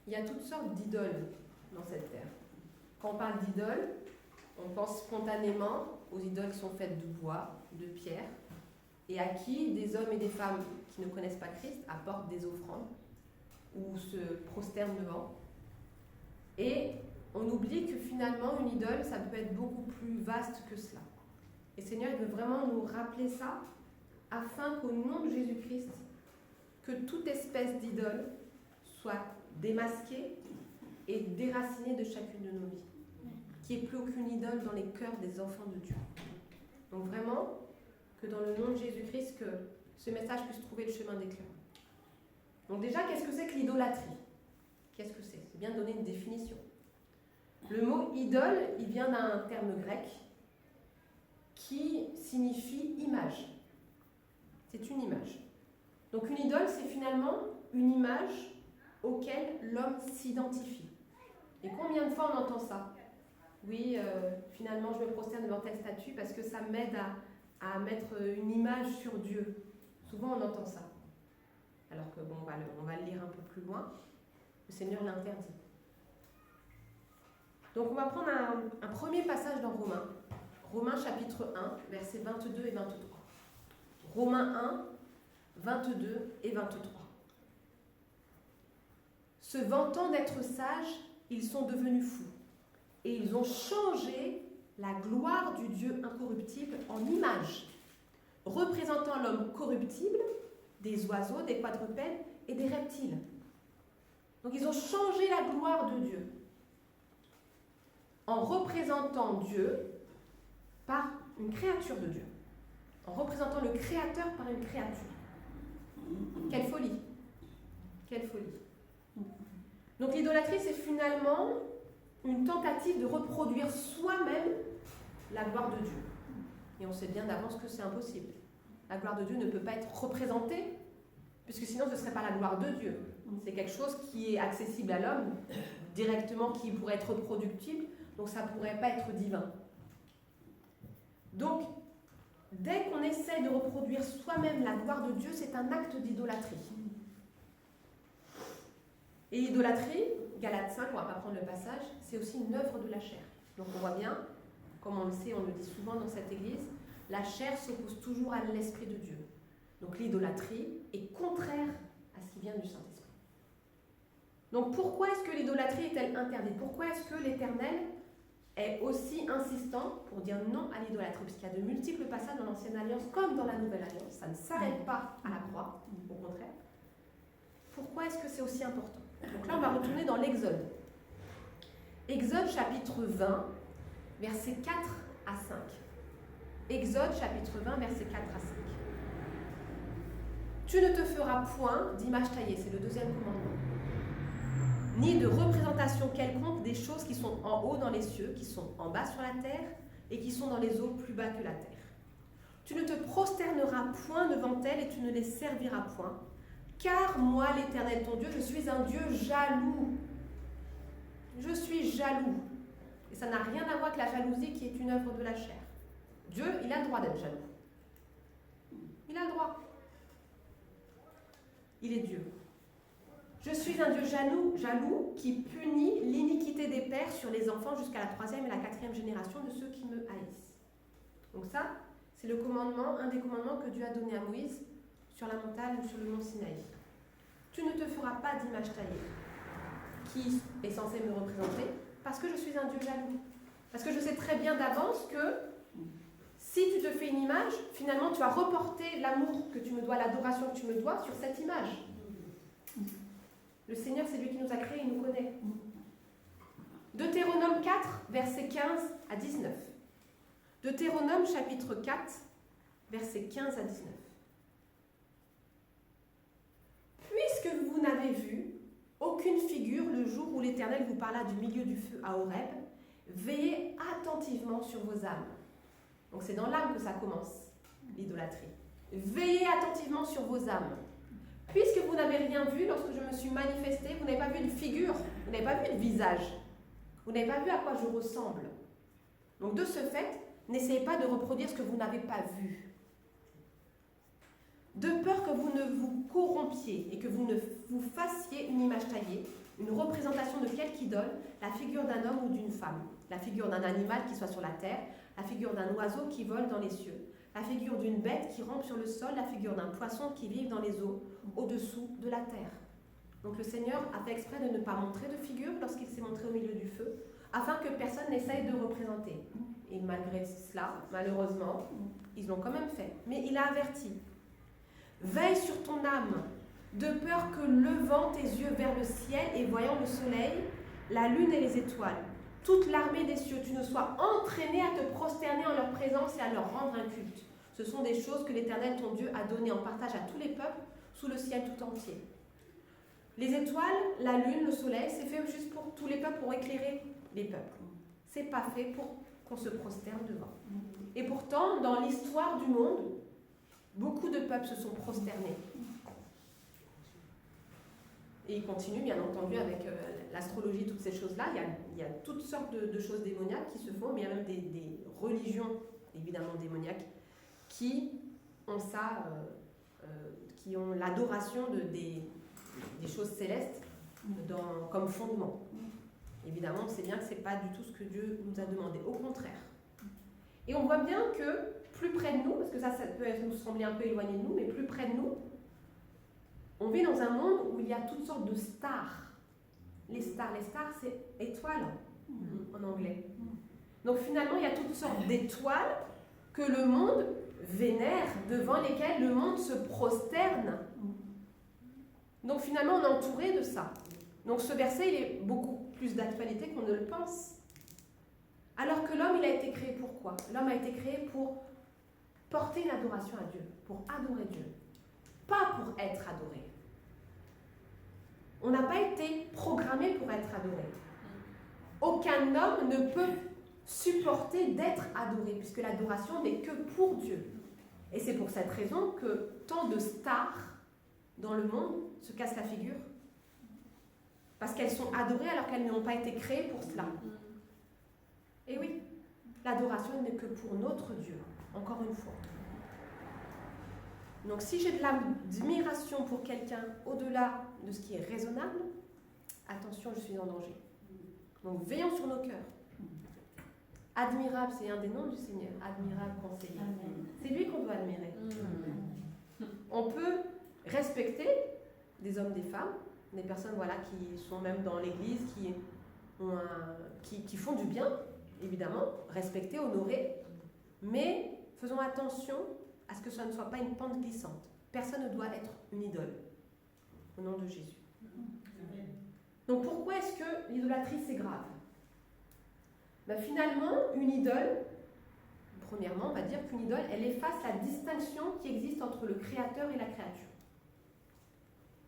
Il y a toutes sortes d'idoles dans cette terre. Quand on parle d'idoles, on pense spontanément aux idoles qui sont faites de bois, de pierre, et à qui des hommes et des femmes qui ne connaissent pas Christ apportent des offrandes ou se prosternent devant. Et on oublie que finalement, une idole, ça peut être beaucoup plus vaste que cela. Et Seigneur, il veut vraiment nous rappeler ça, afin qu'au nom de Jésus-Christ, que toute espèce d'idole soit démasquée et déracinée de chacune de nos vies. Qu'il n'y ait plus aucune idole dans les cœurs des enfants de Dieu. Donc vraiment, que dans le nom de Jésus-Christ, que ce message puisse trouver le chemin d'éclat. Donc déjà, qu'est-ce que c'est que l'idolâtrie? Qu'est-ce que c'est? C'est bien de donner une définition. Le mot idole, il vient d'un terme grec qui signifie image. C'est une image. Donc une idole, c'est finalement une image auquel l'homme s'identifie. Et combien de fois on entend ça? Oui, finalement je me prosterne devant telle statue parce que ça m'aide à mettre une image sur Dieu. Souvent on entend ça. Alors que bon, on va le lire un peu plus loin. Le Seigneur l'interdit. Donc on va prendre un premier passage dans Romains. Romains chapitre 1, versets 22 et 23. Romains 1, 22 et 23. Se vantant d'être sages, ils sont devenus fous. Et ils ont changé la gloire du Dieu incorruptible en image, représentant l'homme corruptible, des oiseaux, des quadrupèdes et des reptiles. Donc ils ont changé la gloire de Dieu en représentant Dieu par une créature de Dieu, en représentant le Créateur par une créature. Quelle folie! Quelle folie! Donc l'idolâtrie, c'est finalement une tentative de reproduire soi-même la gloire de Dieu. Et on sait bien d'avance que c'est impossible. La gloire de Dieu ne peut pas être représentée, puisque sinon ce ne serait pas la gloire de Dieu. C'est quelque chose qui est accessible à l'homme, directement, qui pourrait être reproductible, donc ça ne pourrait pas être divin. Donc, dès qu'on essaie de reproduire soi-même la gloire de Dieu, c'est un acte d'idolâtrie. Et l'idolâtrie, Galates 5, on ne va pas prendre le passage, c'est aussi une œuvre de la chair. Donc on voit bien, comme on le sait, on le dit souvent dans cette église, la chair s'oppose toujours à l'Esprit de Dieu. Donc l'idolâtrie est contraire à ce qui vient du Saint-Esprit. Donc pourquoi est-ce que l'idolâtrie est-elle interdite? Pourquoi est-ce que l'Éternel est aussi insistant pour dire non à l'idolâtrie? Parce qu'il y a de multiples passages dans l'Ancienne Alliance comme dans la Nouvelle Alliance. Ça ne s'arrête pas à la croix, au contraire. Pourquoi est-ce que c'est aussi important? Donc là, on va retourner dans l'Exode. Exode chapitre 20, versets 4 à 5. Exode chapitre 20, versets 4 à 5. Tu ne te feras point d'image taillée, c'est le deuxième commandement, ni de représentation quelconque des choses qui sont en haut dans les cieux, qui sont en bas sur la terre, et qui sont dans les eaux plus bas que la terre. Tu ne te prosterneras point devant elles, et tu ne les serviras point, car moi, l'Éternel ton Dieu, je suis un Dieu jaloux. Je suis jaloux. Et ça n'a rien à voir avec la jalousie qui est une œuvre de la chair. Dieu, il a le droit d'être jaloux. Il a le droit. Il est Dieu. Je suis un Dieu jaloux qui punit l'iniquité des pères sur les enfants jusqu'à la 3e et la 4e génération de ceux qui me haïssent. Donc ça, c'est le commandement, un des commandements que Dieu a donné à Moïse sur la montagne ou sur le mont Sinaï. Tu ne te feras pas d'image taillée qui est censée me représenter parce que je suis un Dieu jaloux. Parce que je sais très bien d'avance que si tu te fais une image, finalement tu vas reporter l'amour que tu me dois, l'adoration que tu me dois sur cette image. Le Seigneur, c'est lui qui nous a créés, il nous connaît. Deutéronome 4, versets 15 à 19. Deutéronome chapitre 4, versets 15 à 19. Puisque vous n'avez vu aucune figure le jour où l'Éternel vous parla du milieu du feu à Horeb, veillez attentivement sur vos âmes. Donc c'est dans l'âme que ça commence, l'idolâtrie. Veillez attentivement sur vos âmes. Puisque vous n'avez rien vu lorsque je me suis manifesté, vous n'avez pas vu de figure, vous n'avez pas vu de visage, vous n'avez pas vu à quoi je ressemble. Donc de ce fait, n'essayez pas de reproduire ce que vous n'avez pas vu. De peur que vous ne vous corrompiez et que vous ne vous fassiez une image taillée, Une représentation de quelque idole? La figure d'un homme ou d'une femme, la figure d'un animal qui soit sur la terre, la figure d'un oiseau qui vole dans les cieux, la figure d'une bête qui rampe sur le sol, la figure d'un poisson qui vit dans les eaux, au-dessous de la terre. Donc le Seigneur a fait exprès de ne pas montrer de figure lorsqu'il s'est montré au milieu du feu, afin que personne n'essaye de représenter. Et malgré cela, malheureusement, ils l'ont quand même fait. Mais il a averti. Veille sur ton âme, de peur que, levant tes yeux vers le ciel et voyant le soleil, la lune et les étoiles, toute l'armée des cieux, tu ne sois entraîné à te prosterner en leur présence et à leur rendre un culte. Ce sont des choses que l'Éternel, ton Dieu, a données en partage à tous les peuples sous le ciel tout entier. Les étoiles, la lune, le soleil, c'est fait juste pour tous les peuples, pour éclairer les peuples. C'est pas fait pour qu'on se prosterne devant. Et pourtant, dans l'histoire du monde, beaucoup de peuples se sont prosternés. Et il continue, bien entendu, avec l'astrologie, toutes ces choses-là. Il y a toutes sortes de choses démoniaques qui se font, mais il y a même des religions, évidemment démoniaques, qui ont ça, qui ont l'adoration des choses célestes comme fondement. Évidemment, on sait bien que ce n'est pas du tout ce que Dieu nous a demandé, au contraire. Et on voit bien que plus près de nous, parce que ça peut nous sembler un peu éloigné de nous, mais plus près de nous, on vit dans un monde où il y a toutes sortes de stars. Les stars, c'est étoiles en anglais. Donc finalement, il y a toutes sortes d'étoiles que le monde vénère, devant lesquelles le monde se prosterne. Donc finalement, on est entouré de ça. Donc ce verset, il est beaucoup plus d'actualité qu'on ne le pense. Alors que l'homme, il a été créé pour quoi? L'homme a été créé pour porter une adoration à Dieu, pour adorer Dieu, pas pour être adoré. On n'a pas été programmé pour être adoré. Aucun homme ne peut supporter d'être adoré, puisque l'adoration n'est que pour Dieu. Et c'est pour cette raison que tant de stars dans le monde se cassent la figure. Parce qu'elles sont adorées alors qu'elles n'ont pas été créées pour cela. Et oui, l'adoration n'est que pour notre Dieu, encore une fois. Donc si j'ai de l'admiration pour quelqu'un au-delà de ce qui est raisonnable, attention, je suis en danger. Donc veillons sur nos cœurs. Admirable, c'est un des noms du Seigneur. Admirable conseiller. C'est lui qu'on doit admirer. On peut respecter des hommes, des femmes, des personnes qui sont même dans l'église, qui font du bien, évidemment, respecter, honorer, mais faisons attention à ce que ça ne soit pas une pente glissante. Personne ne doit être une idole, au nom de Jésus. Donc pourquoi est-ce que l'idolâtrie c'est grave? Finalement, une idole, premièrement, on va dire qu'une idole, elle efface la distinction qui existe entre le créateur et la créature.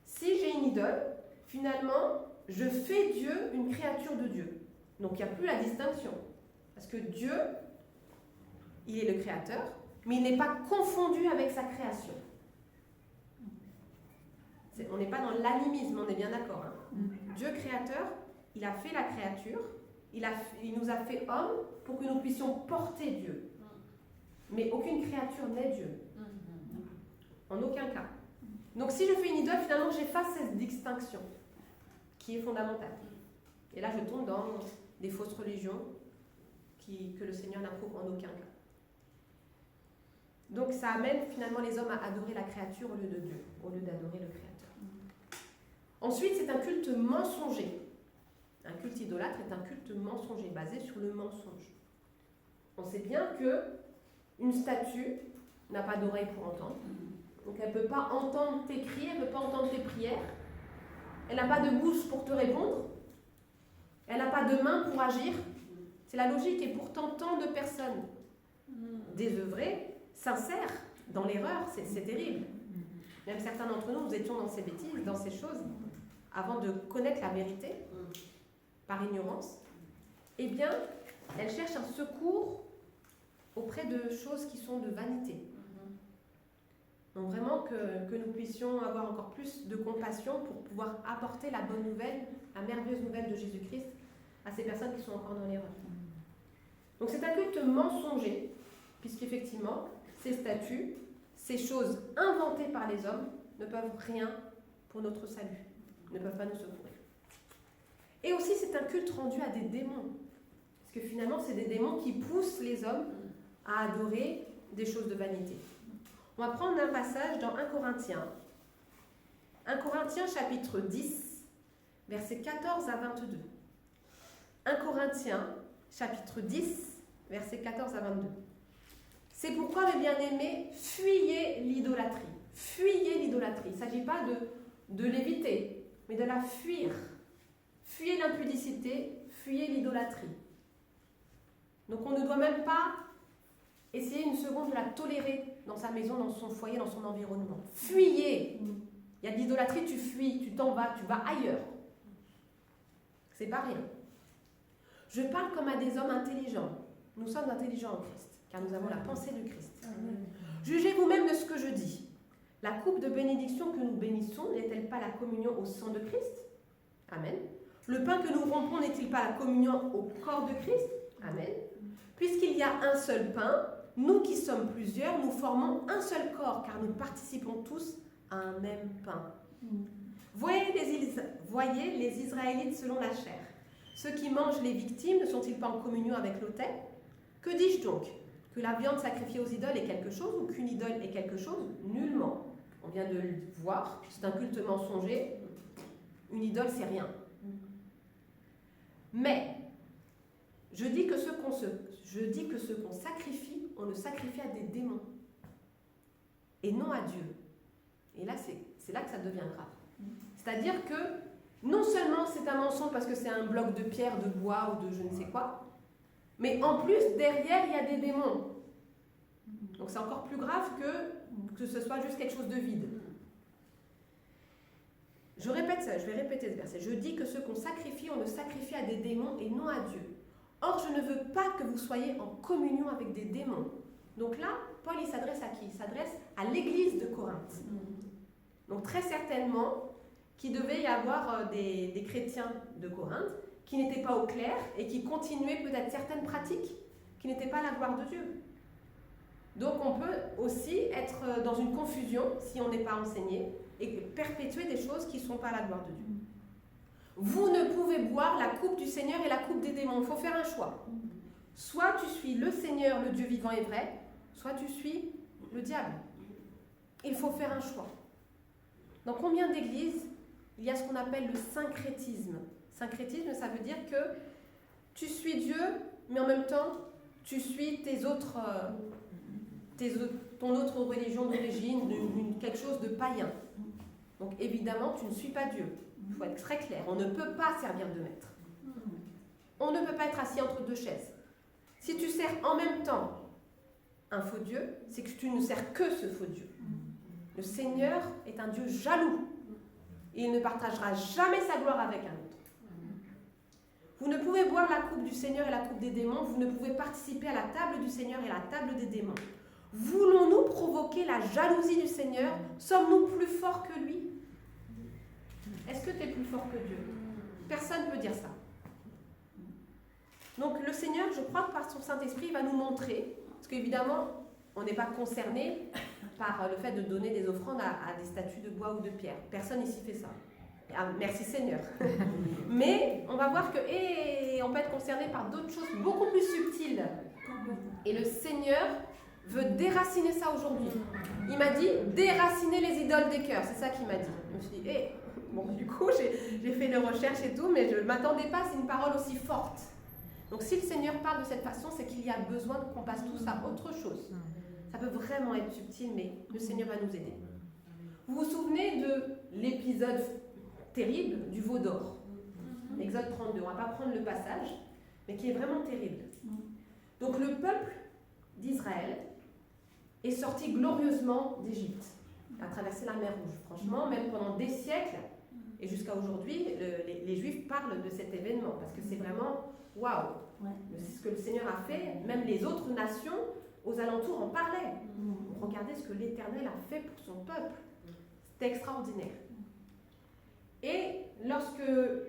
Si j'ai une idole, finalement, je fais Dieu une créature de Dieu. Donc il n'y a plus la distinction. Parce que Dieu, il est le créateur, mais il n'est pas confondu avec sa création. On n'est pas dans l'animisme, on est bien d'accord. Dieu créateur, il a fait la créature, il nous a fait hommes pour que nous puissions porter Dieu. Mais aucune créature n'est Dieu. En aucun cas. Donc si je fais une idole, finalement j'efface cette distinction qui est fondamentale. Et là je tombe dans des fausses religions que le Seigneur n'approuve en aucun cas. Donc ça amène finalement les hommes à adorer la créature au lieu de Dieu, au lieu d'adorer le Créateur. Ensuite, c'est un culte mensonger. Un culte idolâtre est un culte mensonger, basé sur le mensonge. On sait bien qu'une statue n'a pas d'oreille pour entendre. Donc elle ne peut pas entendre tes cris, elle ne peut pas entendre tes prières. Elle n'a pas de bouche pour te répondre. Elle n'a pas de main pour agir. C'est la logique. Et pourtant, tant de personnes désœuvrées, sincères, dans l'erreur, c'est terrible. Même certains d'entre nous, nous étions dans ces bêtises, dans ces choses, avant de connaître la vérité, par ignorance. Eh bien, elles cherchent un secours auprès de choses qui sont de vanité. Donc vraiment que nous puissions avoir encore plus de compassion pour pouvoir apporter la bonne nouvelle, la merveilleuse nouvelle de Jésus-Christ à ces personnes qui sont encore dans l'erreur. Donc c'est un culte mensonger, puisqu'effectivement, ces statues, ces choses inventées par les hommes ne peuvent rien pour notre salut, ne peuvent pas nous secourir. Et aussi, c'est un culte rendu à des démons. Parce que finalement, c'est des démons qui poussent les hommes à adorer des choses de vanité. On va prendre un passage dans 1 Corinthiens. 1 Corinthiens chapitre 10, versets 14 à 22. 1 Corinthiens chapitre 10, versets 14 à 22. C'est pourquoi, mes bien-aimés, fuyez l'idolâtrie. Fuyez l'idolâtrie. Il ne s'agit pas de l'éviter, mais de la fuir. Fuyez l'impudicité, fuyez l'idolâtrie. Donc on ne doit même pas essayer une seconde de la tolérer dans sa maison, dans son foyer, dans son environnement. Fuyez. Il y a de l'idolâtrie, tu fuis, tu t'en vas, tu vas ailleurs. C'est pas rien. Je parle comme à des hommes intelligents. Nous sommes intelligents en Christ, car nous avons la pensée de Christ. Jugez vous-même de ce que je dis. La coupe de bénédiction que nous bénissons n'est-elle pas la communion au sang de Christ? Amen. Le pain que nous rompons n'est-il pas la communion au corps de Christ? Amen. Puisqu'il y a un seul pain, nous qui sommes plusieurs, nous formons un seul corps, car nous participons tous à un même pain. Voyez les Israélites selon la chair. Ceux qui mangent les victimes ne sont-ils pas en communion avec l'autel? Que dis-je donc? Que la viande sacrifiée aux idoles est quelque chose ou qu'une idole est quelque chose? Nullement. On vient de le voir, c'est un culte mensonger. Une idole, c'est rien. Mais, je dis que ce qu'on sacrifie, on le sacrifie à des démons. Et non à Dieu. Et là, c'est là que ça devient grave. C'est-à-dire que, non seulement c'est un mensonge parce que c'est un bloc de pierre, de bois ou de je ne sais quoi, mais en plus, derrière, il y a des démons. Donc c'est encore plus grave que ce soit juste quelque chose de vide. Je répète ça, je vais répéter ce verset. Je dis que ce qu'on sacrifie, on le sacrifie à des démons et non à Dieu. Or, je ne veux pas que vous soyez en communion avec des démons. Donc là, Paul, il s'adresse à qui? Il s'adresse à l'église de Corinthe. Donc très certainement qu'il devait y avoir des chrétiens de Corinthe qui n'étaient pas au clair et qui continuaient peut-être certaines pratiques qui n'étaient pas la gloire de Dieu. Donc on peut aussi être dans une confusion si on n'est pas enseigné et perpétuer des choses qui ne sont pas la gloire de Dieu. Vous ne pouvez boire la coupe du Seigneur et la coupe des démons. Il faut faire un choix. Soit tu suis le Seigneur, le Dieu vivant et vrai, soit tu suis le diable. Il faut faire un choix. Dans combien d'églises il y a ce qu'on appelle le syncrétisme? Syncrétisme, ça veut dire que tu suis Dieu, mais en même temps, tu suis ton autre religion d'origine, quelque chose de païen. Donc évidemment, tu ne suis pas Dieu. Il faut être très clair. On ne peut pas servir de maître. On ne peut pas être assis entre deux chaises. Si tu sers en même temps un faux Dieu, c'est que tu ne sers que ce faux Dieu. Le Seigneur est un Dieu jaloux. Et il ne partagera jamais sa gloire avec un autre. Vous ne pouvez boire la coupe du Seigneur et la coupe des démons. Vous ne pouvez participer à la table du Seigneur et à la table des démons. Voulons-nous provoquer la jalousie du Seigneur? Sommes-nous plus forts que lui? Est-ce que tu es plus fort que Dieu? Personne ne peut dire ça. Donc le Seigneur, je crois que par son Saint-Esprit, va nous montrer, parce qu'évidemment, on n'est pas concerné par le fait de donner des offrandes à des statues de bois ou de pierre. Personne ici fait ça. Ah, merci Seigneur. Mais on va voir que on peut être concerné par d'autres choses beaucoup plus subtiles. Et le Seigneur veut déraciner ça aujourd'hui. Il m'a dit déraciner les idoles des cœurs. C'est ça qu'il m'a dit. Je me suis dit, bon, du coup, j'ai fait des recherches et tout, mais je ne m'attendais pas à une parole aussi forte. Donc si le Seigneur parle de cette façon, c'est qu'il y a besoin qu'on passe tous à autre chose. Ça peut vraiment être subtil, mais le Seigneur va nous aider. Vous vous souvenez de l'épisode terrible du veau d'or? Exode 32, on ne va pas prendre le passage, mais qui est vraiment terrible. Donc le peuple d'Israël est sorti glorieusement d'Égypte, a traversé la mer Rouge. Franchement, même pendant des siècles, et jusqu'à aujourd'hui, les Juifs parlent de cet événement, parce que c'est vraiment waouh! C'est ce que le Seigneur a fait, même les autres nations aux alentours en parlaient. Regardez ce que l'Éternel a fait pour son peuple. C'était extraordinaire. Et lorsque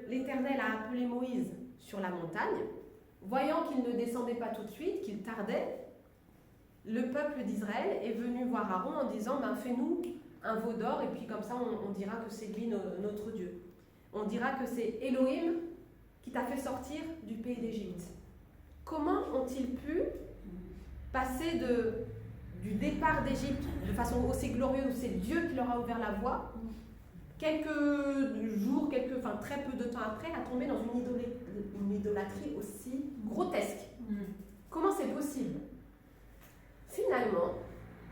l'Éternel a appelé Moïse sur la montagne, voyant qu'il ne descendait pas tout de suite, qu'il tardait, le peuple d'Israël est venu voir Aaron en disant fais-nous un veau d'or, et puis comme ça on dira que c'est lui notre Dieu. On dira que c'est Elohim qui t'a fait sortir du pays d'Égypte. Comment ont-ils pu passer du départ d'Égypte de façon aussi glorieuse, où c'est Dieu qui leur a ouvert la voie, quelques jours, très peu de temps après, à tomber dans une idolâtrie aussi grotesque? Comment c'est possible? Finalement,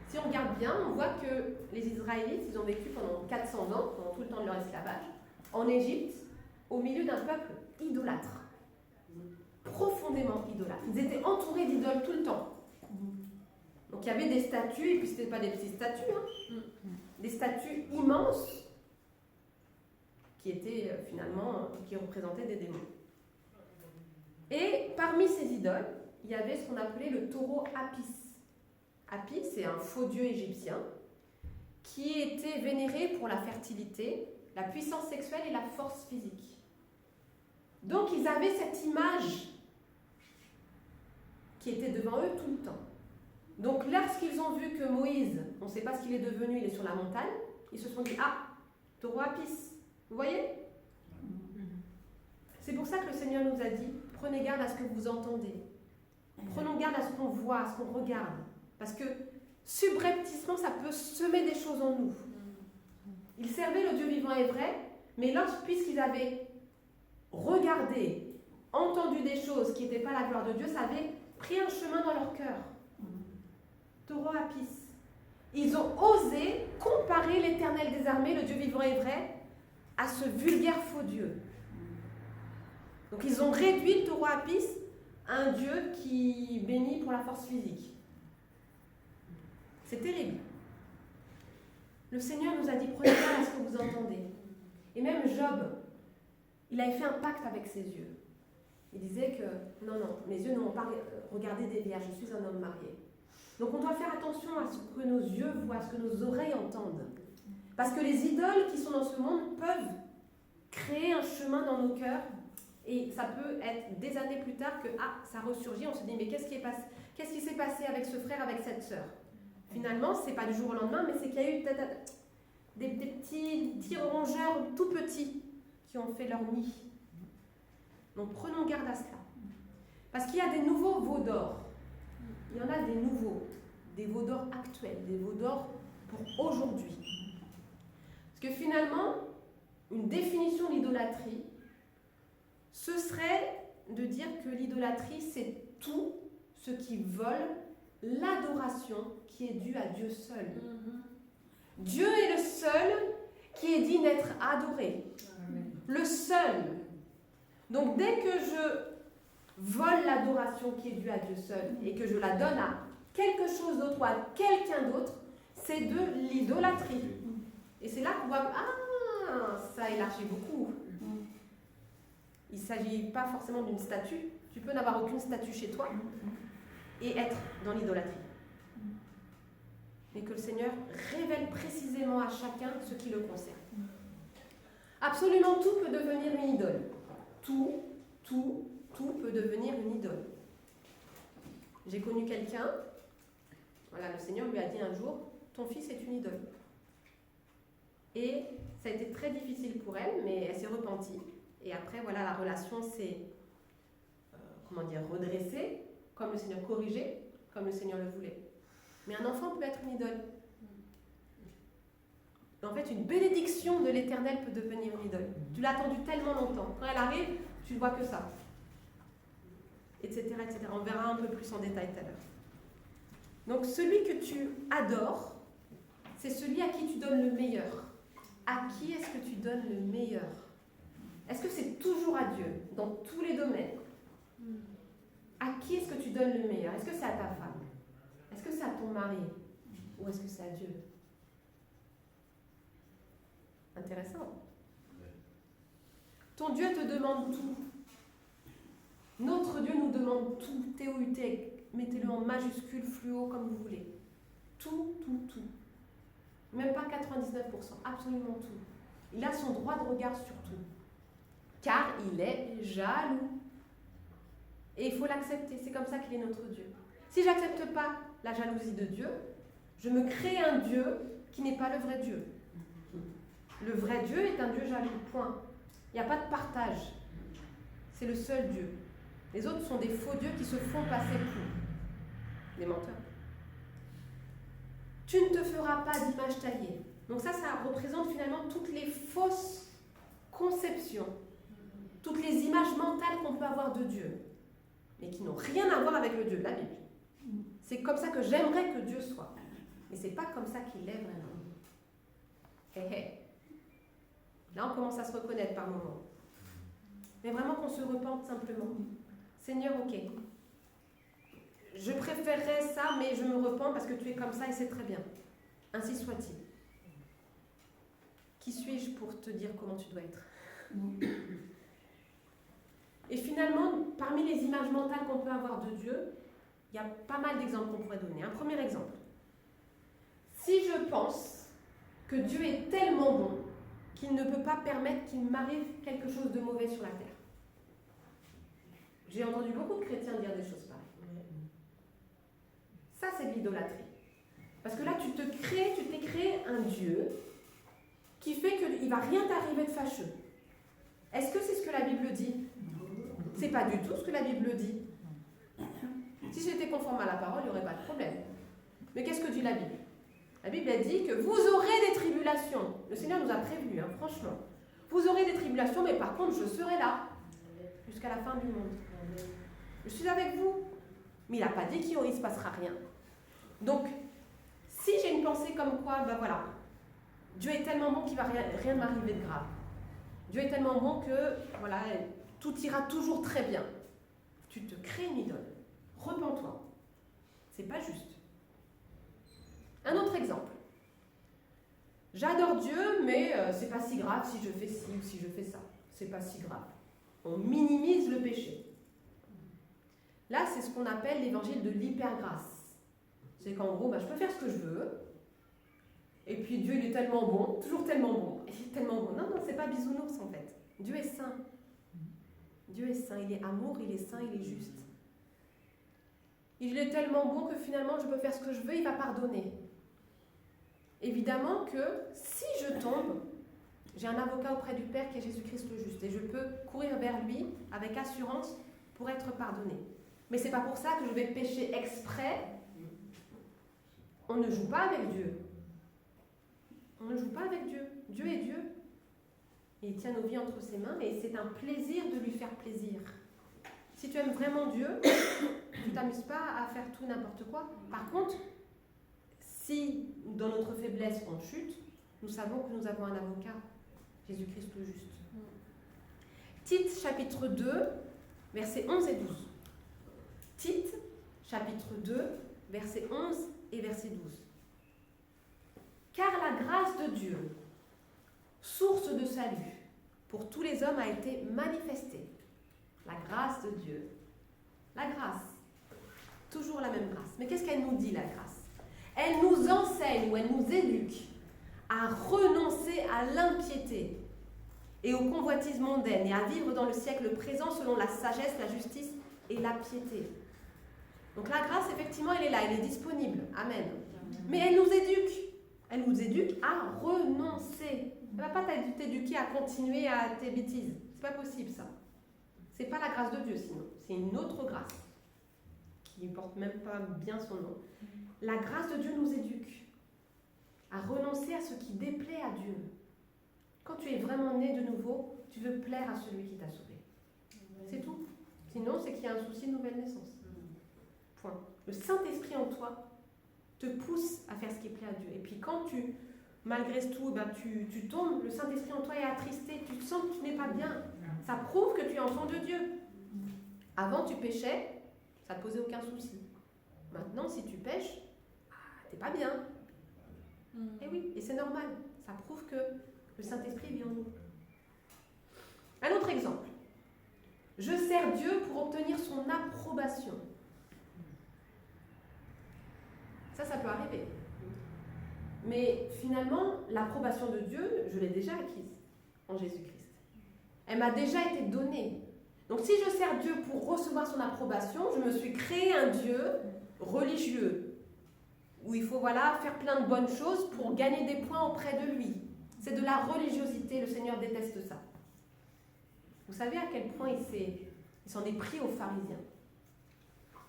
si on regarde bien, on voit que les Israélites, ils ont vécu pendant 400 ans, pendant tout le temps de leur esclavage, en Égypte, au milieu d'un peuple idolâtre, profondément idolâtre. Ils étaient entourés d'idoles tout le temps. Donc il y avait des statues, et puis ce n'étaient pas des petites statues, des statues immenses qui étaient qui représentaient des démons. Et parmi ces idoles, il y avait ce qu'on appelait le taureau Apis. Apis, c'est un faux dieu égyptien qui était vénéré pour la fertilité, la puissance sexuelle et la force physique. Donc ils avaient cette image qui était devant eux tout le temps. Donc lorsqu'ils ont vu que Moïse, on ne sait pas ce qu'il est devenu, il est sur la montagne, ils se sont dit, ah, taureau Apis, vous voyez? C'est pour ça que le Seigneur nous a dit, prenez garde à ce que vous entendez. Prenons garde à ce qu'on voit, à ce qu'on regarde. Parce que subrepticement, ça peut semer des choses en nous. Ils servaient le Dieu vivant et vrai, mais puisqu'ils avaient regardé, entendu des choses qui n'étaient pas la gloire de Dieu, ça avait pris un chemin dans leur cœur. Taureau Apis. Ils ont osé comparer l'Éternel des armées, le Dieu vivant et vrai, à ce vulgaire faux Dieu. Donc ils ont réduit le taureau Apis à un Dieu qui bénit pour la force physique. C'est terrible. Le Seigneur nous a dit, prenez garde à ce que vous entendez. Et même Job, il avait fait un pacte avec ses yeux. Il disait que, non, mes yeux n'ont pas regardé des vierges, je suis un homme marié. Donc on doit faire attention à ce que nos yeux voient, à ce que nos oreilles entendent. Parce que les idoles qui sont dans ce monde peuvent créer un chemin dans nos cœurs. Et ça peut être des années plus tard que, ça ressurgit, on se dit, mais qu'est-ce qui s'est passé avec ce frère, avec cette sœur? Finalement, ce n'est pas du jour au lendemain, mais c'est qu'il y a eu peut-être des petits rongeurs tout petits qui ont fait leur nid. Donc prenons garde à cela. Parce qu'il y a des nouveaux veaux d'or. Il y en a des veaux d'or actuels, des veaux d'or pour aujourd'hui. Parce que finalement, une définition de l'idolâtrie, ce serait de dire que l'idolâtrie, c'est tout ce qui vole l'adoration qui est due à Dieu seul. Dieu est le seul qui est digne d'être adoré. Le seul. Donc dès que je vole l'adoration qui est due à Dieu seul et que je la donne à quelque chose d'autre ou à quelqu'un d'autre, c'est de l'idolâtrie. Et c'est là qu'on voit, ça élargit beaucoup. Il ne s'agit pas forcément d'une statue. Tu peux n'avoir aucune statue chez toi et être dans l'idolâtrie. Mais que le Seigneur révèle précisément à chacun ce qui le concerne. Absolument tout peut devenir une idole. Tout peut devenir une idole. J'ai connu quelqu'un, le Seigneur lui a dit un jour, ton fils est une idole. Et ça a été très difficile pour elle, mais elle s'est repentie. Et après, la relation s'est, redressée, comme le Seigneur corrigeait, comme le Seigneur le voulait. Mais un enfant peut être une idole. En fait, une bénédiction de l'Éternel peut devenir une idole. Tu l'as attendue tellement longtemps. Quand elle arrive, tu ne vois que ça. Etc., etc. On verra un peu plus en détail tout à l'heure. Donc, celui que tu adores, c'est celui à qui tu donnes le meilleur. À qui est-ce que tu donnes le meilleur? Est-ce que c'est toujours à Dieu, dans tous les domaines? À qui est-ce que tu donnes le meilleur? Est-ce que c'est à ta femme? Est-ce que c'est à ton mari? Ou est-ce que c'est à Dieu? Intéressant. Ton Dieu te demande tout. Notre Dieu nous demande tout. T-O-U-T, mettez-le en majuscule, fluo, comme vous voulez. Tout. Même pas 99%, absolument tout. Il a son droit de regard sur tout. Car il est jaloux. Et il faut l'accepter, c'est comme ça qu'il est notre Dieu. Si je n'accepte pas la jalousie de Dieu, je me crée un Dieu qui n'est pas le vrai Dieu. Le vrai Dieu est un Dieu jaloux, point. Il n'y a pas de partage. C'est le seul Dieu. Les autres sont des faux dieux qui se font passer pour des menteurs. Tu ne te feras pas d'image taillée. Donc ça représente finalement toutes les fausses conceptions, toutes les images mentales qu'on peut avoir de Dieu, mais qui n'ont rien à voir avec le Dieu de la Bible. C'est comme ça que j'aimerais que Dieu soit. Mais c'est pas comme ça qu'il est vraiment. Hé hé. Là, on commence à se reconnaître par moments. Mais vraiment qu'on se repente simplement. Seigneur, ok. Je préférerais ça, mais je me repens parce que tu es comme ça et c'est très bien. Ainsi soit-il. Qui suis-je pour te dire comment tu dois être? Et finalement, parmi les images mentales qu'on peut avoir de Dieu, il y a pas mal d'exemples qu'on pourrait donner. Un premier exemple. Si je pense que Dieu est tellement bon qu'il ne peut pas permettre qu'il m'arrive quelque chose de mauvais sur la terre. J'ai entendu beaucoup de chrétiens dire des choses pareilles. Ça, c'est de l'idolâtrie. Parce que là, tu t'es créé un Dieu qui fait qu'il ne va rien t'arriver de fâcheux. Est-ce que c'est ce que la Bible dit? C'est pas du tout ce que la Bible dit. Si j'étais conforme à la parole, il n'y aurait pas de problème. Mais qu'est-ce que dit la Bible? La Bible a dit que vous aurez des tribulations. Le Seigneur nous a prévenus, franchement. Vous aurez des tribulations, mais par contre, je serai là jusqu'à la fin du monde. Je suis avec vous. Mais il n'a pas dit qu'il ne se passera rien. Donc, si j'ai une pensée comme quoi, ben voilà, Dieu est tellement bon qu'il ne va rien m'arriver de grave. Dieu est tellement bon que, voilà, tout ira toujours très bien. Tu te crées une idole. Repens-toi. C'est pas juste. Un autre exemple. J'adore Dieu, mais c'est pas si grave si je fais ci ou si je fais ça. C'est pas si grave. On minimise le péché. Là, c'est ce qu'on appelle l'évangile de l'hypergrâce. C'est qu'en gros, je peux faire ce que je veux. Et puis Dieu, il est tellement bon, toujours tellement bon. Il est tellement bon. Non, c'est pas bisounours en fait. Dieu est saint. Dieu est saint, il est amour, il est saint, il est juste. Il est tellement bon que finalement, je peux faire ce que je veux, il va pardonner. Évidemment que si je tombe, j'ai un avocat auprès du Père qui est Jésus-Christ le juste. Et je peux courir vers lui avec assurance pour être pardonné. Mais c'est pas pour ça que je vais pécher exprès. On ne joue pas avec Dieu. On ne joue pas avec Dieu. Dieu est Dieu. Et il tient nos vies entre ses mains et c'est un plaisir de lui faire plaisir. Si tu aimes vraiment Dieu, tu ne t'amuses pas à faire tout n'importe quoi. Par contre, si dans notre faiblesse on chute, nous savons que nous avons un avocat, Jésus-Christ le juste. Tite chapitre 2, versets 11 et 12. Tite chapitre 2, versets 11 et verset 12. Car la grâce de Dieu, source de salut, pour tous les hommes a été manifestée. La grâce de Dieu. La grâce. Toujours la même grâce. Mais qu'est-ce qu'elle nous dit, la grâce? Elle nous enseigne ou elle nous éduque à renoncer à l'impiété et aux convoitises mondaines et à vivre dans le siècle présent selon la sagesse, la justice et la piété. Donc la grâce, effectivement, elle est là, elle est disponible. Amen. Mais elle nous éduque. Elle nous éduque à renoncer. Elle ne va pas t'éduquer à continuer à tes bêtises. C'est pas possible, ça. C'est pas la grâce de Dieu, sinon. C'est une autre grâce qui ne porte même pas bien son nom. La grâce de Dieu nous éduque à renoncer à ce qui déplaît à Dieu. Quand tu es vraiment né de nouveau, tu veux plaire à celui qui t'a sauvé. C'est tout. Sinon, c'est qu'il y a un souci de nouvelle naissance. Point. Le Saint-Esprit en toi te pousse à faire ce qui plaît à Dieu. Et puis quand malgré tout, tu tombes, le Saint-Esprit en toi est attristé, tu sens que tu n'es pas bien. Ça prouve que tu es enfant de Dieu. Avant, tu péchais, ça ne te posait aucun souci. Maintenant, si tu pêches, t'es pas bien. Et oui, et c'est normal. Ça prouve que le Saint-Esprit vit en nous. Un autre exemple. Je sers Dieu pour obtenir son approbation. Ça peut arriver. Mais finalement, l'approbation de Dieu, je l'ai déjà acquise en Jésus-Christ. Elle m'a déjà été donnée. Donc si je sers Dieu pour recevoir son approbation, je me suis créé un Dieu religieux, où il faut faire plein de bonnes choses pour gagner des points auprès de lui. C'est de la religiosité, le Seigneur déteste ça. Vous savez à quel point il s'en est pris aux pharisiens.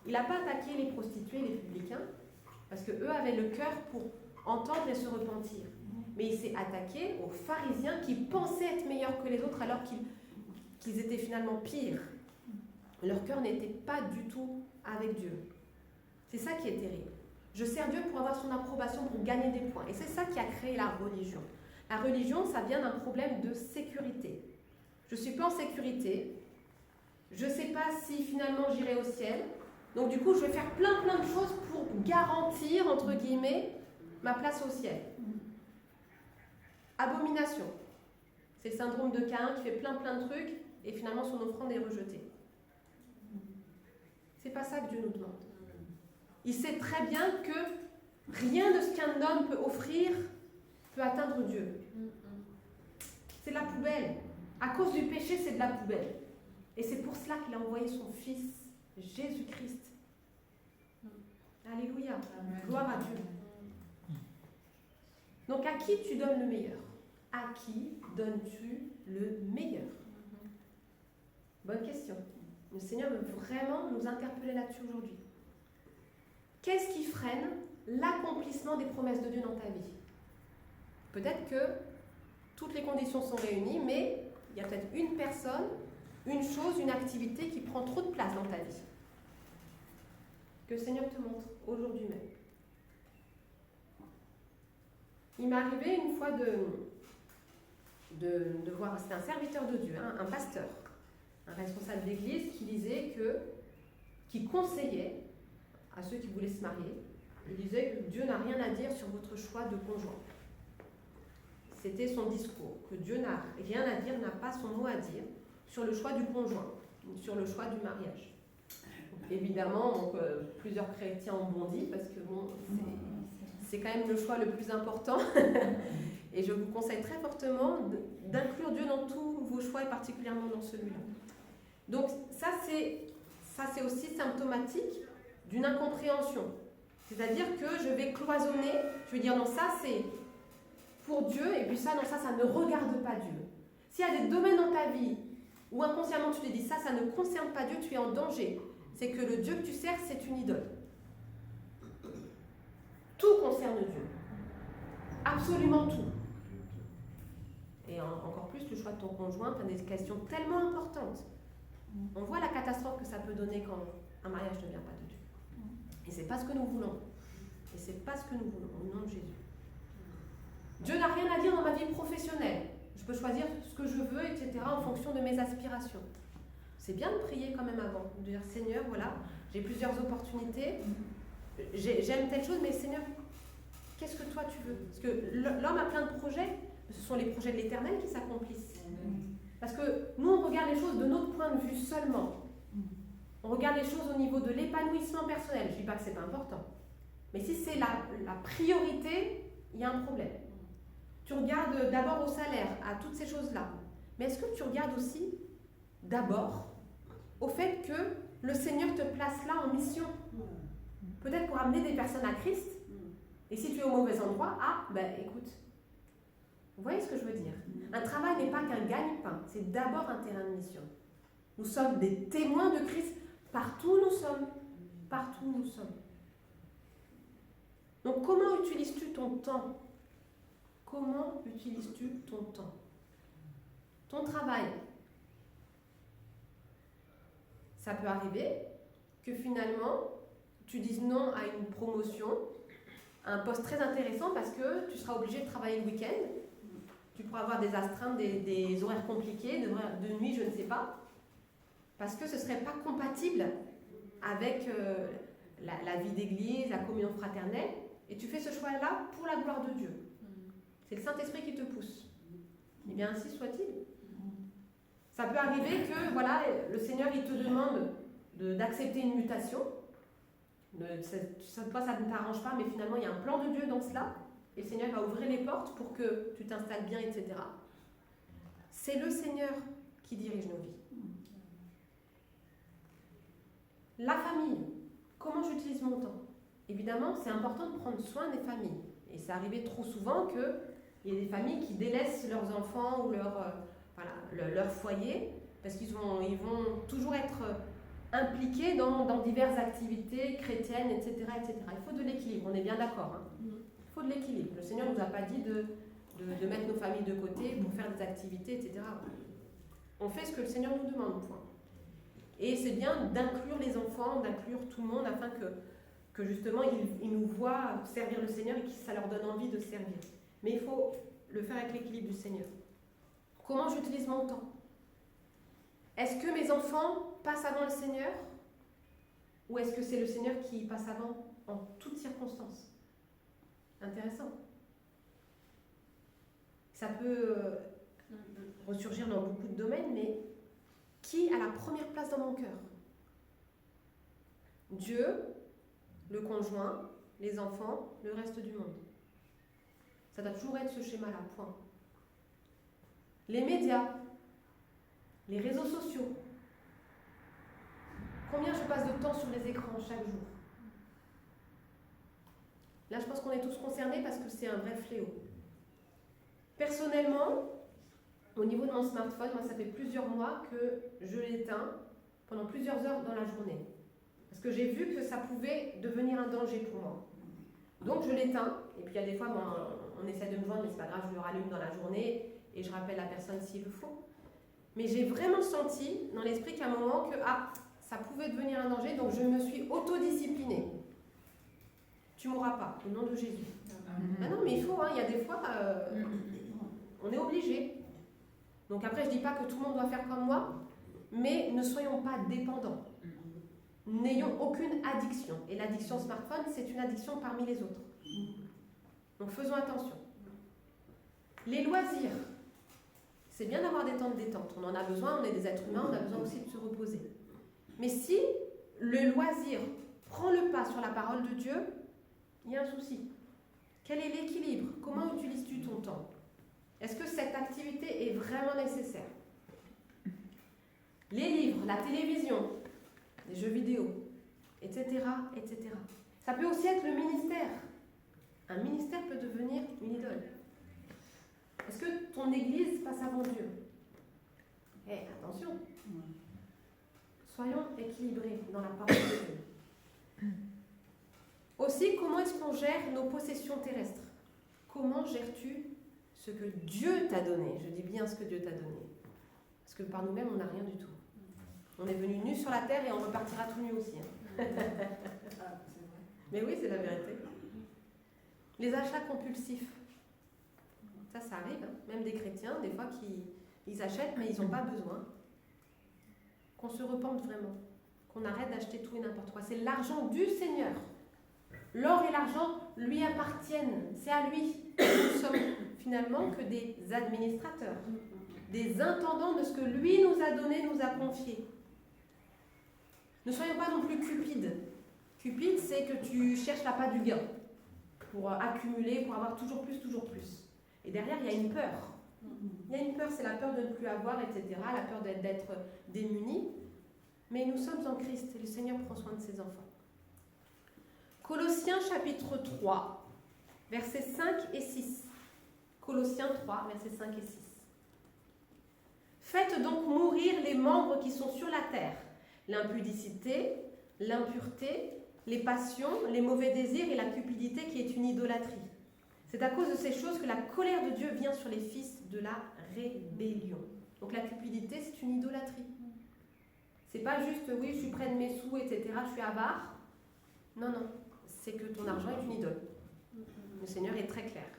Il n'a pas attaqué les prostituées, les publicains, parce qu'eux avaient le cœur pour entendre et se repentir. Mais il s'est attaqué aux pharisiens qui pensaient être meilleurs que les autres alors qu'ils étaient finalement pires. Leur cœur n'était pas du tout avec Dieu. C'est ça qui est terrible. Je sers Dieu pour avoir son approbation, pour gagner des points. Et c'est ça qui a créé la religion. La religion, ça vient d'un problème de sécurité. Je ne suis pas en sécurité. Je ne sais pas si finalement j'irai au ciel. Donc du coup, je vais faire plein de choses pour garantir, entre guillemets, ma place au ciel. Abomination. C'est le syndrome de Caïn qui fait plein de trucs et finalement son offrande est rejetée. C'est pas ça que Dieu nous demande. Il sait très bien que rien de ce qu'un homme peut offrir peut atteindre Dieu. C'est de la poubelle. À cause du péché, c'est de la poubelle. Et c'est pour cela qu'il a envoyé son Fils, Jésus-Christ. Alléluia. Gloire à Dieu. Donc à qui tu donnes le meilleur? À qui donnes-tu le meilleur? Bonne question. Le Seigneur veut vraiment nous interpeller là-dessus aujourd'hui. Qu'est-ce qui freine l'accomplissement des promesses de Dieu dans ta vie? Peut-être que toutes les conditions sont réunies, mais il y a peut-être une personne, une chose, une activité qui prend trop de place dans ta vie. Que le Seigneur te montre aujourd'hui même. Il m'est arrivé une fois de voir, c'était un serviteur de Dieu, un pasteur, un responsable d'église qui conseillait à ceux qui voulaient se marier. Il disait que Dieu n'a rien à dire sur votre choix de conjoint. C'était son discours, que Dieu n'a rien à dire, n'a pas son mot à dire sur le choix du conjoint, sur le choix du mariage. Donc, évidemment, plusieurs chrétiens ont bondi parce que c'est quand même le choix le plus important. Et je vous conseille très fortement d'inclure Dieu dans tous vos choix et particulièrement dans celui-là. Donc ça c'est aussi symptomatique d'une incompréhension. C'est-à-dire que je vais cloisonner, je vais dire non, ça c'est pour Dieu et puis ça, non, ça ne regarde pas Dieu. S'il y a des domaines dans ta vie où inconsciemment tu te dis ça ne concerne pas Dieu, tu es en danger. C'est que le Dieu que tu sers, c'est une idole. Tout concerne Dieu. Absolument tout. Et encore plus le choix de ton conjoint, tu as des questions tellement importantes. On voit la catastrophe que ça peut donner quand un mariage ne vient pas de Dieu. Et c'est pas ce que nous voulons. Et c'est pas ce que nous voulons, au nom de Jésus. Dieu n'a rien à dire dans ma vie professionnelle. Je peux choisir ce que je veux, etc., en fonction de mes aspirations. C'est bien de prier quand même avant, de dire Seigneur, voilà, j'ai plusieurs opportunités, j'aime telle chose, mais Seigneur, qu'est-ce que toi tu veux? Parce que l'homme a plein de projets, ce sont les projets de l'Éternel qui s'accomplissent. Parce que nous, on regarde les choses de notre point de vue seulement. On regarde les choses au niveau de l'épanouissement personnel. Je ne dis pas que ce n'est pas important. Mais si c'est la priorité, il y a un problème. Tu regardes d'abord au salaire, à toutes ces choses-là. Mais est-ce que tu regardes aussi d'abord au fait que le Seigneur te place là en mission? Peut-être pour amener des personnes à Christ. Et si tu es au mauvais endroit, écoute, vous voyez ce que je veux dire? Un travail n'est pas qu'un gagne-pain, c'est d'abord un terrain de mission. Nous sommes des témoins de Christ partout où nous sommes. Partout où nous sommes. Donc comment utilises-tu ton temps? Comment utilises-tu ton temps? Ton travail. Ça peut arriver que finalement, tu dises non à une promotion, à un poste très intéressant parce que tu seras obligé de travailler le week-end. Tu pourras avoir des astreintes, des horaires compliqués, de nuit, je ne sais pas. Parce que ce ne serait pas compatible avec la vie d'église, la communion fraternelle. Et tu fais ce choix-là pour la gloire de Dieu. C'est le Saint-Esprit qui te pousse. Eh bien, ainsi soit-il. Ça peut arriver que, voilà, le Seigneur, il te demande d'accepter une mutation. Toi, ça ne t'arrange pas, mais finalement, il y a un plan de Dieu dans cela. Et le Seigneur va ouvrir les portes pour que tu t'installes bien, etc. C'est le Seigneur qui dirige nos vies. La famille. Comment j'utilise mon temps? Évidemment, c'est important de prendre soin des familles. Et c'est arrivé trop souvent qu'il y ait des familles qui délaissent leurs enfants ou leur foyer Parce qu'ils vont toujours être impliqués dans diverses activités chrétiennes, etc., etc. Il faut de l'équilibre, on est bien d'accord. Hein. Il faut de l'équilibre. Le Seigneur ne nous a pas dit de mettre nos familles de côté pour faire des activités, etc. On fait ce que le Seigneur nous demande, point. Et c'est bien d'inclure les enfants, d'inclure tout le monde afin que justement ils nous voient servir le Seigneur et que ça leur donne envie de servir. Mais il faut le faire avec l'équilibre du Seigneur. Comment j'utilise mon temps? Est-ce que mes enfants passent avant le Seigneur? Ou est-ce que c'est le Seigneur qui passe avant en toutes circonstances? Intéressant. Ça peut ressurgir dans beaucoup de domaines, mais qui a la première place dans mon cœur? Dieu, le conjoint, les enfants, le reste du monde. Ça doit toujours être ce schéma-là, point. Les médias, les réseaux sociaux. Combien je passe de temps sur les écrans chaque jour? Là, je pense qu'on est tous concernés parce que c'est un vrai fléau. Personnellement, au niveau de mon smartphone, moi, ça fait plusieurs mois que je l'éteins pendant plusieurs heures dans la journée. Parce que j'ai vu que ça pouvait devenir un danger pour moi. Donc, je l'éteins. Et puis, il y a des fois, on essaie de me joindre, mais c'est pas grave, je le rallume dans la journée et je rappelle la personne s'il le faut. Mais j'ai vraiment senti dans l'esprit qu'à un moment que ça pouvait devenir un danger, donc je me suis autodisciplinée. Tu mourras pas, au nom de Jésus. Ah non, mais il faut, il y a des fois, on est obligé. Donc après, je ne dis pas que tout le monde doit faire comme moi, mais ne soyons pas dépendants. N'ayons aucune addiction. Et l'addiction smartphone, c'est une addiction parmi les autres. Donc faisons attention. Les loisirs. C'est bien d'avoir des temps de détente. On en a besoin, on est des êtres humains, on a besoin aussi de se reposer. Mais si le loisir prend le pas sur la parole de Dieu, il y a un souci. Quel est l'équilibre? Comment utilises-tu ton temps? Est-ce que cette activité est vraiment nécessaire? Les livres, la télévision, les jeux vidéo, etc., etc. Ça peut aussi être le ministère. Un ministère peut devenir une idole. Est-ce que ton église passe avant Dieu? Attention. Soyons équilibrés dans la parole de Dieu. Aussi, comment est-ce qu'on gère nos possessions terrestres? Comment gères-tu ce que Dieu t'a donné? Je dis bien ce que Dieu t'a donné. Parce que par nous-mêmes, on n'a rien du tout. On est venu nus sur la terre et on repartira tout nu aussi. Mais oui, c'est la vérité. Les achats compulsifs. Ça arrive, même des chrétiens, des fois, ils achètent, mais ils n'ont pas besoin. Qu'on se repente vraiment. Qu'on arrête d'acheter tout et n'importe quoi. C'est l'argent du Seigneur. L'or et l'argent lui appartiennent. C'est à lui. Nous sommes finalement que des administrateurs, des intendants de ce que lui nous a donné, nous a confié. Ne soyons pas non plus cupides. Cupide, c'est que tu cherches l'appât du gain pour accumuler, pour avoir toujours plus, toujours plus. Et derrière, il y a une peur. Il y a une peur, c'est la peur de ne plus avoir, etc., la peur d'être démuni. Mais nous sommes en Christ et le Seigneur prend soin de ses enfants. Colossiens chapitre 3, versets 5 et 6. Colossiens 3, versets 5 et 6. Faites donc mourir les membres qui sont sur la terre, l'impudicité, l'impureté, les passions, les mauvais désirs et la cupidité qui est une idolâtrie. C'est à cause de ces choses que la colère de Dieu vient sur les fils de la rébellion. Donc la cupidité, c'est une idolâtrie. C'est pas juste, oui, je suis près de mes sous, etc., je suis avare. Non, non, c'est que ton argent est une idole. Le Seigneur est très clair.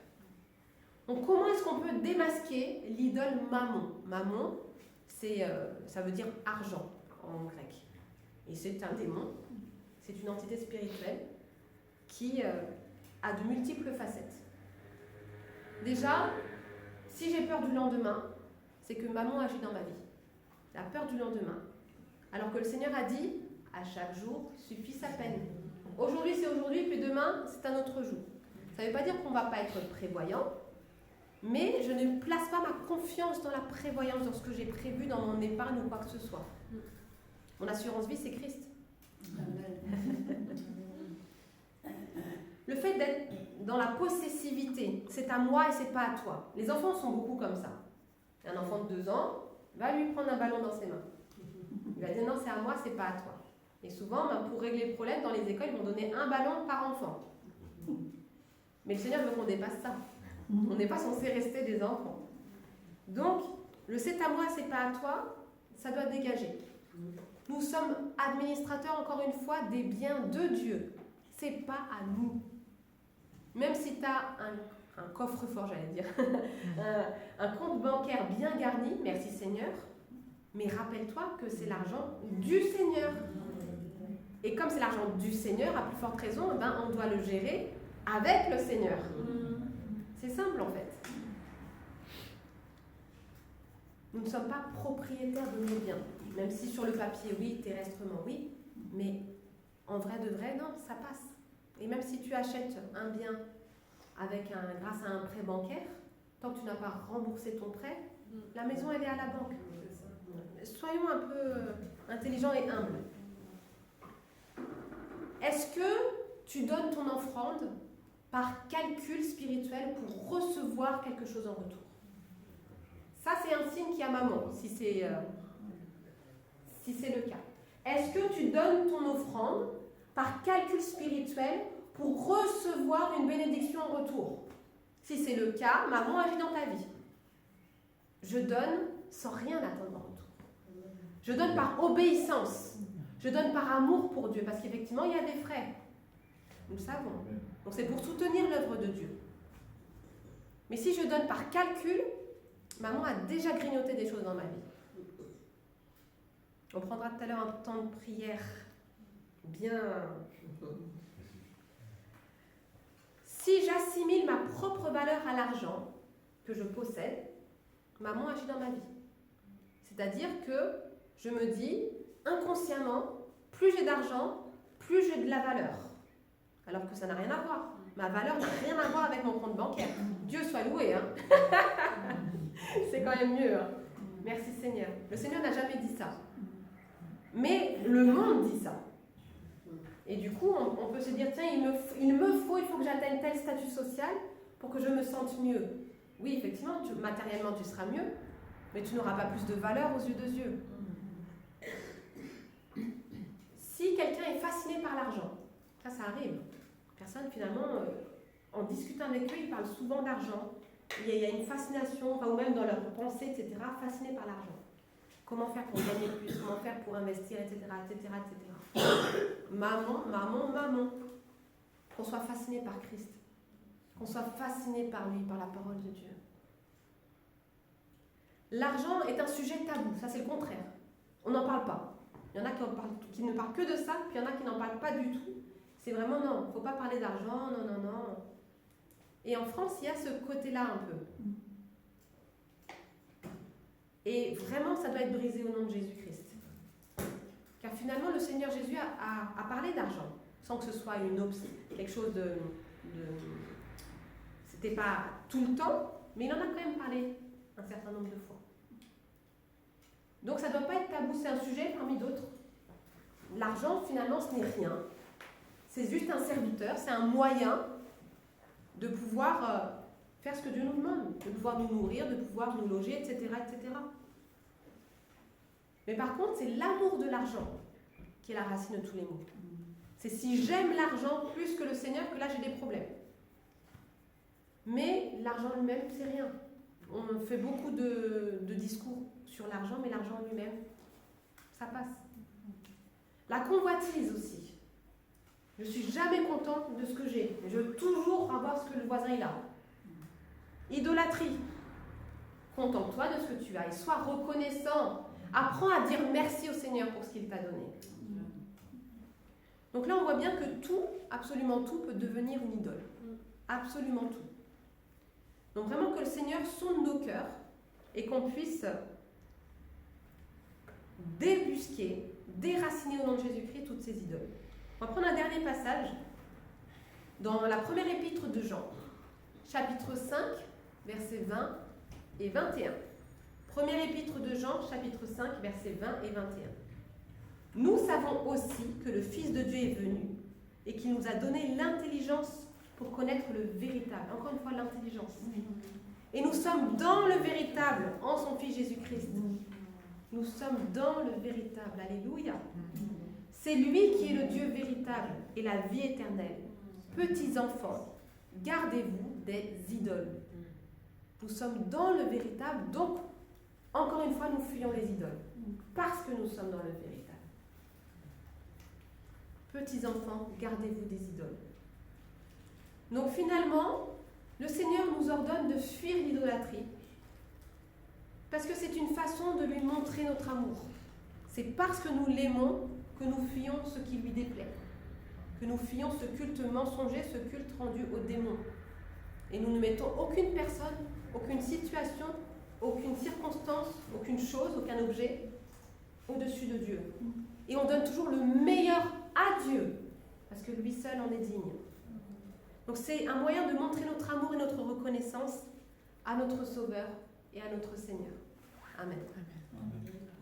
Donc comment est-ce qu'on peut démasquer l'idole mammon? Mammon, ça veut dire argent en grec. Et c'est un démon, c'est une entité spirituelle qui a de multiples facettes. Déjà, si j'ai peur du lendemain, c'est que mammon agit dans ma vie. La peur du lendemain. Alors que le Seigneur a dit, à chaque jour suffit sa peine. Aujourd'hui c'est aujourd'hui, puis demain c'est un autre jour. Ça ne veut pas dire qu'on ne va pas être prévoyant, mais je ne place pas ma confiance dans la prévoyance, dans ce que j'ai prévu dans mon épargne ou quoi que ce soit. Mon assurance vie, c'est Christ. Le fait d'être dans la possessivité, c'est à moi et c'est pas à toi. Les enfants sont beaucoup comme ça. Un enfant de 2 ans, va lui prendre un ballon dans ses mains. Il va dire non, c'est à moi, c'est pas à toi. Et souvent, pour régler le problème, dans les écoles, ils vont donner un ballon par enfant. Mais le Seigneur veut qu'on dépasse ça. On n'est pas censé rester des enfants. Donc, le c'est à moi, c'est pas à toi, ça doit dégager. Nous sommes administrateurs, encore une fois, des biens de Dieu. C'est pas à nous. Même si tu as un coffre-fort, j'allais dire, un compte bancaire bien garni, merci Seigneur, mais rappelle-toi que c'est l'argent du Seigneur. Et comme c'est l'argent du Seigneur, à plus forte raison, on doit le gérer avec le Seigneur. C'est simple en fait. Nous ne sommes pas propriétaires de nos biens, même si sur le papier, oui, terrestrement, oui, mais en vrai de vrai, non, ça passe. Et même si tu achètes un bien grâce à un prêt bancaire, tant que tu n'as pas remboursé ton prêt, la maison, elle est à la banque. Soyons un peu intelligents et humbles. Est-ce que tu donnes ton offrande par calcul spirituel pour recevoir quelque chose en retour? Ça, c'est un signe qu'il y a maman, si c'est le cas. Est-ce que tu donnes ton offrande par calcul spirituel pour recevoir une bénédiction en retour? Si c'est le cas, maman agit dans ta vie. Je donne sans rien attendre en retour. Je donne par obéissance. Je donne par amour pour Dieu, parce qu'effectivement, il y a des frais. Nous le savons. Donc c'est pour soutenir l'œuvre de Dieu. Mais si je donne par calcul, maman a déjà grignoté des choses dans ma vie. On prendra tout à l'heure un temps de prière bien... Si j'assimile ma propre valeur à l'argent que je possède, maman agit dans ma vie. C'est-à-dire que je me dis, inconsciemment, plus j'ai d'argent, plus j'ai de la valeur. Alors que ça n'a rien à voir. Ma valeur n'a rien à voir avec mon compte bancaire. Dieu soit loué, hein. C'est quand même mieux. Hein. Merci Seigneur. Le Seigneur n'a jamais dit ça. Mais le monde dit ça. Et du coup, on peut se dire, tiens, il faut que j'atteigne tel statut social pour que je me sente mieux. Oui, effectivement, matériellement, tu seras mieux, mais tu n'auras pas plus de valeur aux yeux de Dieu. Si quelqu'un est fasciné par l'argent, ça arrive. Personne, finalement, en discutant avec eux, ils parlent souvent d'argent. Il y a une fascination, ou même dans leur pensée, etc., fascinés par l'argent. Comment faire pour gagner plus, comment faire pour investir, etc., etc., etc. Maman. Qu'on soit fasciné par Christ. Qu'on soit fasciné par lui, par la parole de Dieu. L'argent est un sujet tabou, ça c'est le contraire. On n'en parle pas. Il y en a qui ne parlent que de ça, puis il y en a qui n'en parlent pas du tout. C'est vraiment non, il ne faut pas parler d'argent, non. Et en France, il y a ce côté-là un peu. Et vraiment, ça doit être brisé au nom de Jésus-Christ. Car finalement, le Seigneur Jésus a parlé d'argent, sans que ce soit quelque chose de... C'était pas tout le temps, mais il en a quand même parlé un certain nombre de fois. Donc ça ne doit pas être tabou, c'est un sujet parmi d'autres. L'argent, finalement, ce n'est rien. C'est juste un serviteur, c'est un moyen de pouvoir faire ce que Dieu nous demande, de pouvoir nous nourrir, de pouvoir nous loger, etc., etc. Mais par contre, c'est l'amour de l'argent qui est la racine de tous les maux. C'est si j'aime l'argent plus que le Seigneur que là j'ai des problèmes. Mais l'argent lui-même, c'est rien. On fait beaucoup de discours sur l'argent, mais l'argent lui-même, ça passe. La convoitise aussi. Je ne suis jamais contente de ce que j'ai. Je veux toujours avoir ce que le voisin il a. Idolâtrie. Contente-toi de ce que tu as et sois reconnaissant. Apprends à dire merci au Seigneur pour ce qu'il t'a donné. Donc là, on voit bien que tout, absolument tout, peut devenir une idole. Absolument tout. Donc vraiment que le Seigneur sonde nos cœurs et qu'on puisse débusquer, déraciner au nom de Jésus-Christ toutes ces idoles. On va prendre un dernier passage dans la première épître de Jean, chapitre 5, versets 20 et 21. Première épître de Jean, chapitre 5, versets 20 et 21. Nous savons aussi que le Fils de Dieu est venu et qu'il nous a donné l'intelligence pour connaître le véritable. Encore une fois, l'intelligence. Et nous sommes dans le véritable, en son Fils Jésus-Christ. Nous sommes dans le véritable. Alléluia. C'est lui qui est le Dieu véritable et la vie éternelle. Petits enfants, gardez-vous des idoles. Nous sommes dans le véritable, donc, encore une fois, nous fuyons les idoles. Parce que nous sommes dans le véritable. Petits enfants, gardez-vous des idoles. Donc finalement, le Seigneur nous ordonne de fuir l'idolâtrie. Parce que c'est une façon de lui montrer notre amour. C'est parce que nous l'aimons que nous fuyons ce qui lui déplaît. Que nous fuyons ce culte mensonger, ce culte rendu aux démons. Et nous ne mettons aucune personne, aucune situation, aucune circonstance, aucune chose, aucun objet au-dessus de Dieu. Et on donne toujours le meilleur à Dieu, parce que lui seul en est digne. Donc c'est un moyen de montrer notre amour et notre reconnaissance à notre Sauveur et à notre Seigneur. Amen. Amen.